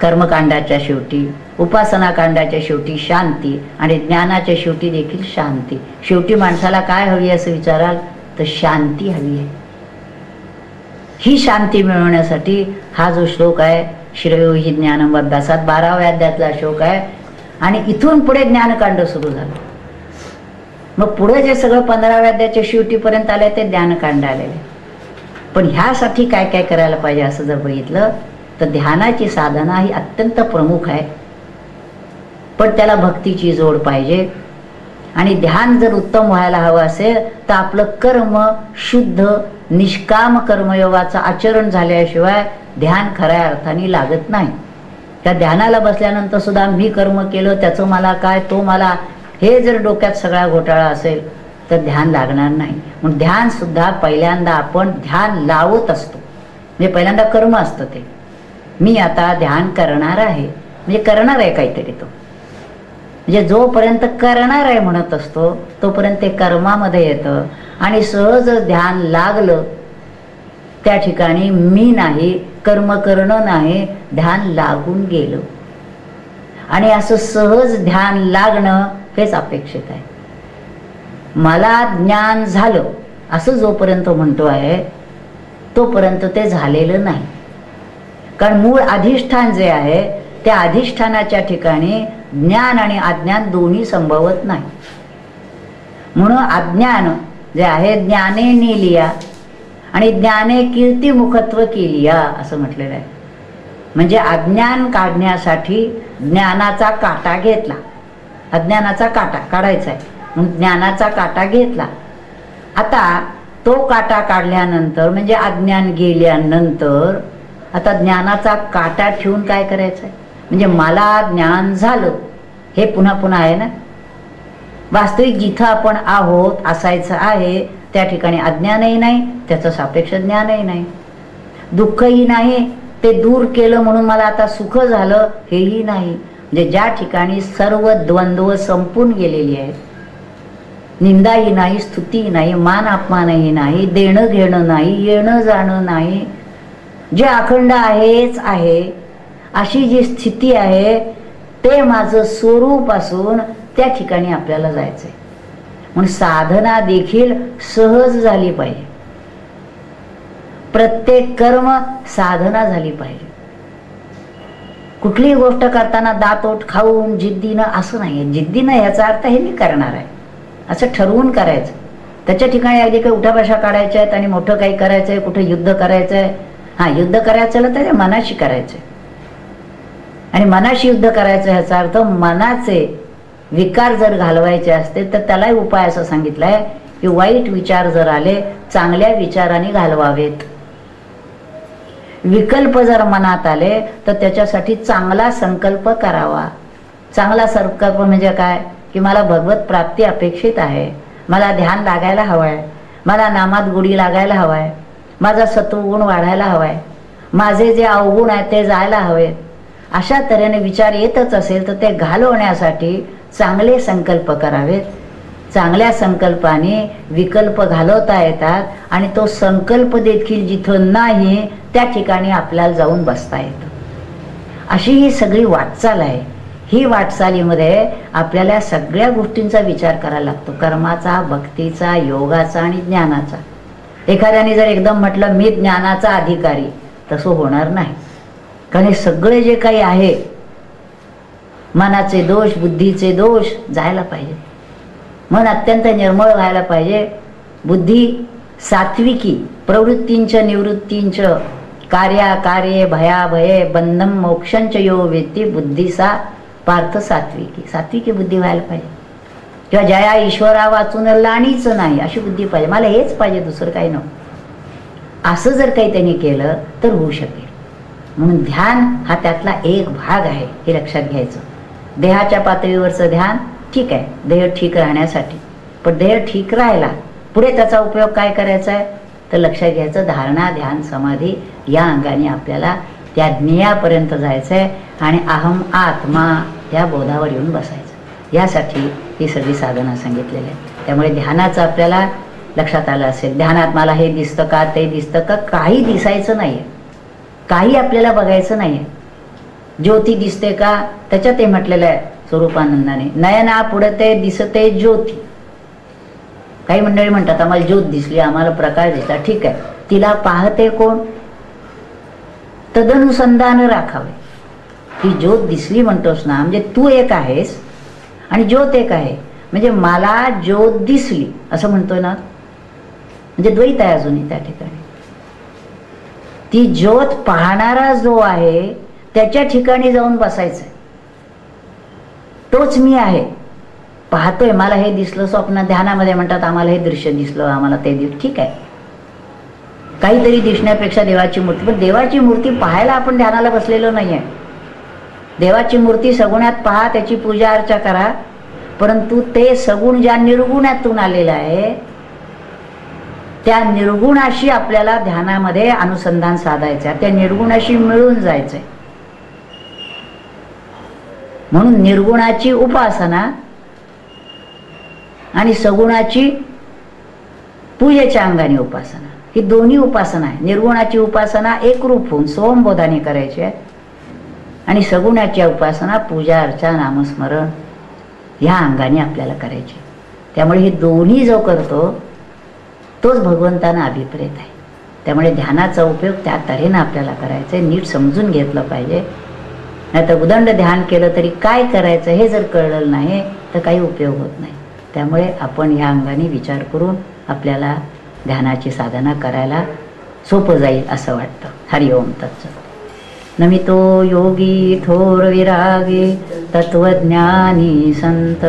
कर्मकांडाच्या शेवटी, उपासना कांडाच्या शेवटी शांती, आणि ज्ञानाच्या शेवटी देखील शांती. शेवटी माणसाला काय हवी असं विचाराल तर शांती हवी आहे. ही शांती मिळवण्यासाठी हा जो श्लोक आहे श्रेयो हि ज्ञानम अभ्यासात 12व्या अध्यायातला श्लोक आहे, आणि इथून पुढे ज्ञानकांड सुरू झालं. मग पुढे जे सगळं 15व्या अध्यायाच्या शेवटीपर्यंत आले ते ध्यानकांड आलेले. पण ह्यासाठी काय काय करायला पाहिजे असं जर बघितलं तर ध्यानाची साधना ही अत्यंत प्रमुख आहे, पण त्याला भक्तीची जोड पाहिजे. आणि ध्यान जर उत्तम व्हायला हवं असेल तर आपलं कर्म शुद्ध निष्काम कर्मयोगाचं आचरण झाल्याशिवाय ध्यान खऱ्या अर्थाने लागत नाही. त्या ध्यानाला बसल्यानंतर सुद्धा मी कर्म केलं त्याचं मला काय, तो मला, हे जर डोक्यात सगळा घोटाळा असेल तर ध्यान लागणार नाही. म्हणून ध्यान सुद्धा पहिल्यांदा आपण ध्यान लावत असतो, म्हणजे पहिल्यांदा कर्म असतं ते. मी आता ध्यान करणार आहे, म्हणजे करणार आहे काहीतरी तो, म्हणजे जोपर्यंत करणार आहे म्हणत असतो तोपर्यंत ते कर्मामध्ये येतं. आणि सहज ध्यान लागलं त्या ठिकाणी मी नाही, कर्म करणं नाही, ध्यान लागून गेलं. आणि असं सहज ध्यान लागणं हेच अपेक्षित आहे. मला ज्ञान झालं असं जोपर्यंत म्हणतो आहे तोपर्यंत ते झालेलं नाही. कारण मूळ अधिष्ठान जे आहे त्या अधिष्ठानाच्या ठिकाणी ज्ञान आणि अज्ञान दोन्ही संभवत नाही. म्हणून अज्ञान जे आहे ज्ञाने नेलिया आणि ज्ञाने कीर्तिमुखत्व केलिया असं म्हटलेलं आहे. म्हणजे अज्ञान काढण्यासाठी ज्ञानाचा काटा घेतला, अज्ञानाचा काटा काढायचा आहे म्हणून ज्ञानाचा काटा घेतला. आता तो काटा काढल्यानंतर म्हणजे अज्ञान गेल्यानंतर आता ज्ञानाचा काटा ठेवून काय करायचं आहे, म्हणजे मला ज्ञान झालं हे पुन्हा पुन्हा आहे ना. वास्तविक जिथं आपण आहोत असायचं आहे त्या ठिकाणी अज्ञानही नाही, त्याचं सापेक्ष ज्ञानही नाही, दुःखही नाही, ते दूर केलं म्हणून मला आता सुख झालं हेही नाही. म्हणजे ज्या ठिकाणी सर्व द्वंद्व संपून गेलेली आहेत, निंदाही नाही, स्तुतीही नाही, मान अपमानही नाही, देणं घेणं नाही, येणं जाणं नाही, जे अखंड आहेच आहे अशी जी स्थिती आहे ते माझं स्वरूप असून त्या ठिकाणी आपल्याला जायचंय. म्हणून साधना देखील सहज झाली पाहिजे, प्रत्येक कर्म साधना झाली पाहिजे. कुठलीही गोष्ट करताना दातोट खाऊन जिद्दीनं असं नाही. जिद्दीनं ह्याचा अर्थ हे मी करणार आहे असं ठरवून करायचं. त्याच्या ठिकाणी अगदी काही उठाबशा काढायच्या आहेत आणि मोठं काही करायचंय, कुठे युद्ध करायचंय. हा, युद्ध करायचं तर मनाशी करायचंय आणि मनाशी युद्ध करायचं ह्याचा अर्थ मनाचे विकार जर घालवायचे असते तर त्यालाही उपाय असं सांगितलंय की वाईट विचार जर आले चांगल्या विचाराने घालवावेत. विकल्प जर मनात आले तर त्याच्यासाठी चांगला संकल्प करावा. चांगला संकल्प म्हणजे काय की मला भगवत प्राप्ती अपेक्षित आहे, मला ध्यान लागायला हवंय, मला नामात गोडी लागायला हवाय, माझा सत्वगुण वाढायला हवाय, माझे जे अवगुण आहेत ते जायला हवेत. अशा तऱ्हेने विचार येतच असेल तर ते घालवण्यासाठी चांगले संकल्प करावेत. चांगल्या संकल्पाने विकल्प घालवता येतात आणि तो संकल्प देखील जिथं नाही त्या ठिकाणी आपल्याला जाऊन बसता येतं. अशी ही सगळी वाटचाल आहे. ही वाटचालीमध्ये आपल्याला सगळ्या गोष्टींचा विचार करायला लागतो, कर्माचा, भक्तीचा, योगाचा आणि ज्ञानाचा. एखाद्याने जर एकदम म्हटलं मी ज्ञानाचा अधिकारी, तसं होणार नाही. कारण हे सगळे जे काही आहे मनाचे दोष, बुद्धीचे दोष जायला पाहिजे. मन अत्यंत निर्मळ व्हायला पाहिजे. बुद्धी सात्विकी, प्रवृत्तींच निवृत्तींच, कार्या कार्ये भयाभये बंधम मोक्षंच यो वेत्ती बुद्धीसा पार्थ सात्विकी. सात्विकी बुद्धी व्हायला पाहिजे. किंवा जया ईश्वरा वाचून लाणीच नाही अशी बुद्धी पाहिजे. मला हेच पाहिजे, दुसरं काही नको. असं जर काही त्यांनी केलं तर होऊ शकेल. म्हणून ध्यान हा त्यातला एक भाग आहे, हे लक्षात घ्यायचं. देहाच्या पातळीवरचं ध्यान ठीक आहे, देह ठीक राहण्यासाठी. पण देह ठीक राहिला पुढे त्याचा उपयोग काय करायचा आहे तर लक्षात घ्यायचं, धारणा, ध्यान, समाधी या अंगाने आपल्याला त्या ज्ञेयापर्यंत जायचं आहे आणि अहम आत्मा या बोधावर येऊन बसायचं. यासाठी ही सगळी साधना सांगितलेली आहे. त्यामुळे ध्यानाचं आपल्याला लक्षात आलं असेल, ध्यानात मला हे दिसतं का, ते दिसतं का, काही दिसायचं नाहीये, काही आपल्याला बघायचं नाहीये. ज्योती दिसते का, त्याच्यात ते म्हटलेलं आहे स्वरूपानंदाने, नयना पुढते दिसते ज्योती. काही मंडळी म्हणतात आम्हाला ज्योत दिसली, आम्हाला प्रकाश दिसला. ठीक आहे, तिला पाहते कोण, तदनुसंधान राखावे. ती ज्योत दिसली म्हणतोस ना, म्हणजे तू एक आहेस आणि ज्योत एक आहे. म्हणजे मला ज्योत दिसली असं म्हणतोय ना, म्हणजे द्वैत आहे अजूनही त्या ठिकाणी. ती ज्योत पाहणारा जो आहे त्याच्या ठिकाणी जाऊन बसायचंय. तोच मी आहे, पाहतोय. मला हे दिसलं स्वप्न, ध्यानामध्ये म्हणतात आम्हाला हे दृश्य दिसलं, आम्हाला ते दिसलं. ठीक आहे, काहीतरी दिसण्यापेक्षा देवाची मूर्ती. पण देवाची मूर्ती पाहायला आपण ध्यानाला बसलेलो नाहीये. देवाची मूर्ती सगुणात पहा, त्याची पूजा अर्चा करा, परंतु ते सगुण ज्या निर्गुणातून आलेलं आहे त्या निर्गुणाशी आपल्याला ध्यानामध्ये अनुसंधान साधायचं, त्या निर्गुणाशी मिळून जायचंय. म्हणून निर्गुणाची उपासना आणि सगुणाची पूजेच्या अंगाने उपासना, ही दोन्ही उपासना आहे. निर्गुणाची उपासना एकरूप होऊन सोमबोधाने करायची आहे आणि सगुणाची उपासना पूजा अर्चा नामस्मरण ह्या अंगाने आपल्याला करायची. त्यामुळे हे दोन्ही जो करतो तोच भगवंतांना अभिप्रेत आहे. त्यामुळे ध्यानाचा उपयोग त्या तऱ्हेनं आपल्याला करायचा आहे, नीट समजून घेतलं पाहिजे. नाही तर उदंड ध्यान केलं तरी काय करायचं हे जर कळलं नाही तर काही उपयोग होत नाही. त्यामुळे आपण ह्या अंगाने विचार करून आपल्याला ध्यानाची साधना करायला सोपं जाईल असं वाटतं. हरि ओम तत्सत. नमितो योगी थोर विरागी तत्वज्ञानी संत,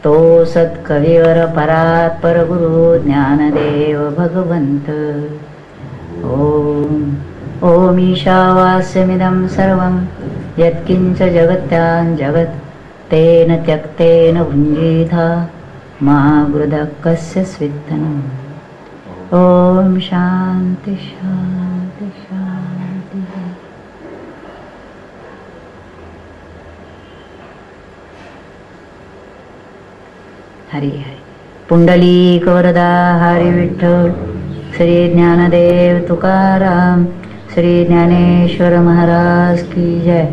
तो सत्कविवर परात परगुरु ज्ञानदेव भगवंत. ओम ओम ईशावास्यमिदं सर्वं यत्किंच जगत्यां जगत् तेन त्यक्तेन भुञ्जीथा मा गृधः कस्य स्विद्धनम्. ओम शांति शांति शांति. हरि हरि. पुंडलिक वरदा हरि विठ्ठल. श्री ज्ञानदेव तुकाराम. श्री ज्ञानेश्वर महाराज की जय.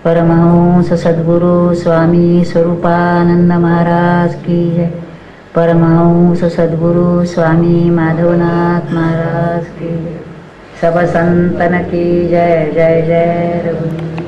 परमहंस सद्गुरु स्वामी स्वरूपानंद महाराज की जय. परमहंस सद्गुरु स्वामी माधवनाथ महाराज की जय. सब संतन की जय. जय जय रघुनाथ.